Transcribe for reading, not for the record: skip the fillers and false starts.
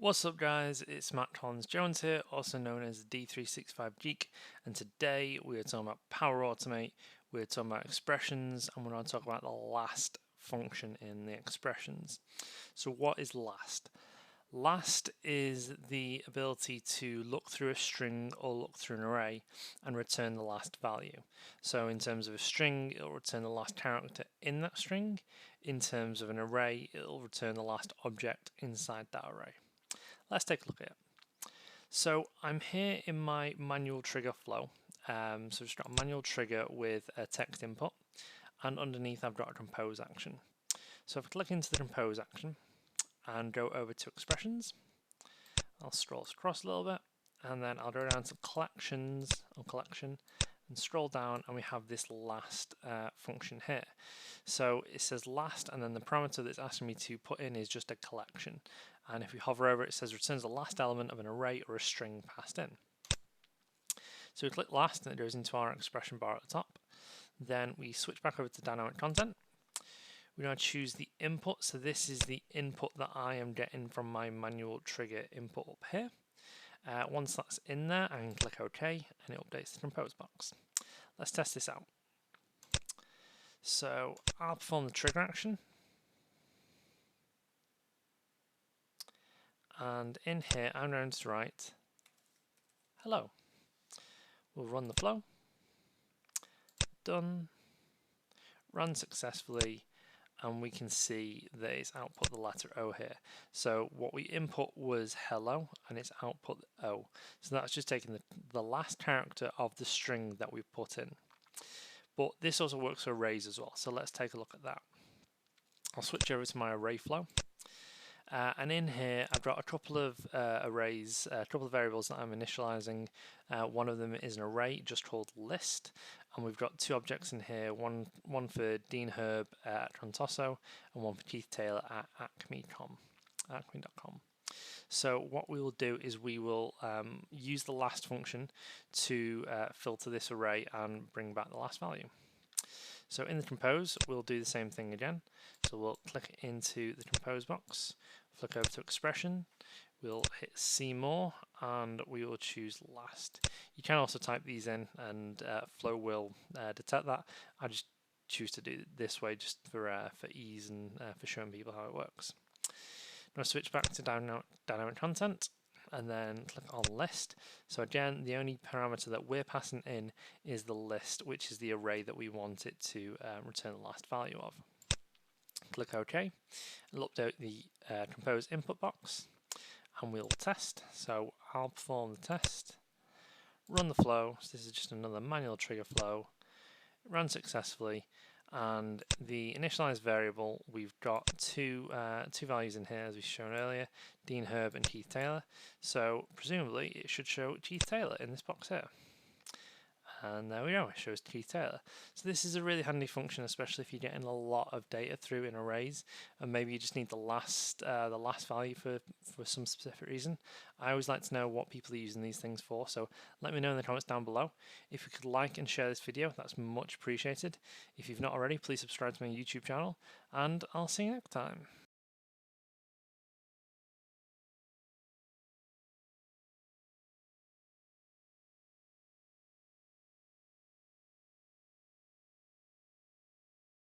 What's up guys, it's Matt Collins Jones here, also known as D365 Geek, and today we're talking about Power Automate, we're talking about expressions, and we're going to talk about the last function in the expressions. So what is last? Last is the ability to look through a string or look through an array and return the last value. So in terms of a string, it'll return the last character in that string. In terms of an array, it'll return the last object inside that array. Let's take a look at it. So I'm here in my manual trigger flow. So just got a manual trigger with a text input, and underneath I've got a compose action. So if I click into the compose action and go over to expressions, I'll scroll across a little bit, and then I'll go down to collections or collection and scroll down, and we have this last function here. So it says last, and then the parameter that's asking me to put in is just a collection. And if we hover over it, it says returns the last element of an array or a string passed in. So we click last, and it goes into our expression bar at the top. Then we switch back over to dynamic content. We're going to choose the input. So this is the input that I am getting from my manual trigger input up here. Once that's in there, I can click OK, and it updates the compose box. Let's test this out. So I'll perform the trigger action. And in here, I'm going to write hello. We'll run the flow. Done. Run successfully. And we can see that it's output the letter O here. So what we input was hello, and it's output O. So that's just taking the last character of the string that we put in. But this also works for arrays as well. So let's take a look at that. I'll switch over to my array flow. And in here, I've got a couple of arrays, a couple of variables that I'm initializing. One of them is an array just called list, and we've got two objects in here, one for Dean Herb at Trontoso and one for Keith Taylor at acme.com. So what we will do is we will use the last function to filter this array and bring back the last value. So in the compose, we'll do the same thing again. So we'll click into the compose box, flick over to expression, we'll hit see more, and we will choose last. You can also type these in, and Flow will detect that. I just choose to do it this way just for ease and for showing people how it works. Now switch back to dynamic content, and then click on list. So again, the only parameter that we're passing in is the list, which is the array that we want it to return the last value of. Click OK. It'll update the compose input box, and we'll test. So I'll perform the test, run the flow. So this is just another manual trigger flow. It runs successfully. And the initialized variable, we've got two values in here, as we've shown earlier, Dean Herb and Keith Taylor. So presumably it should show Keith Taylor in this box here. And there we go, it shows Keith Taylor. So this is a really handy function, especially if you're getting a lot of data through in arrays, and maybe you just need the last value for some specific reason. I always like to know what people are using these things for, so let me know in the comments down below. If you could like and share this video, that's much appreciated. If you've not already, please subscribe to my YouTube channel, and I'll see you next time.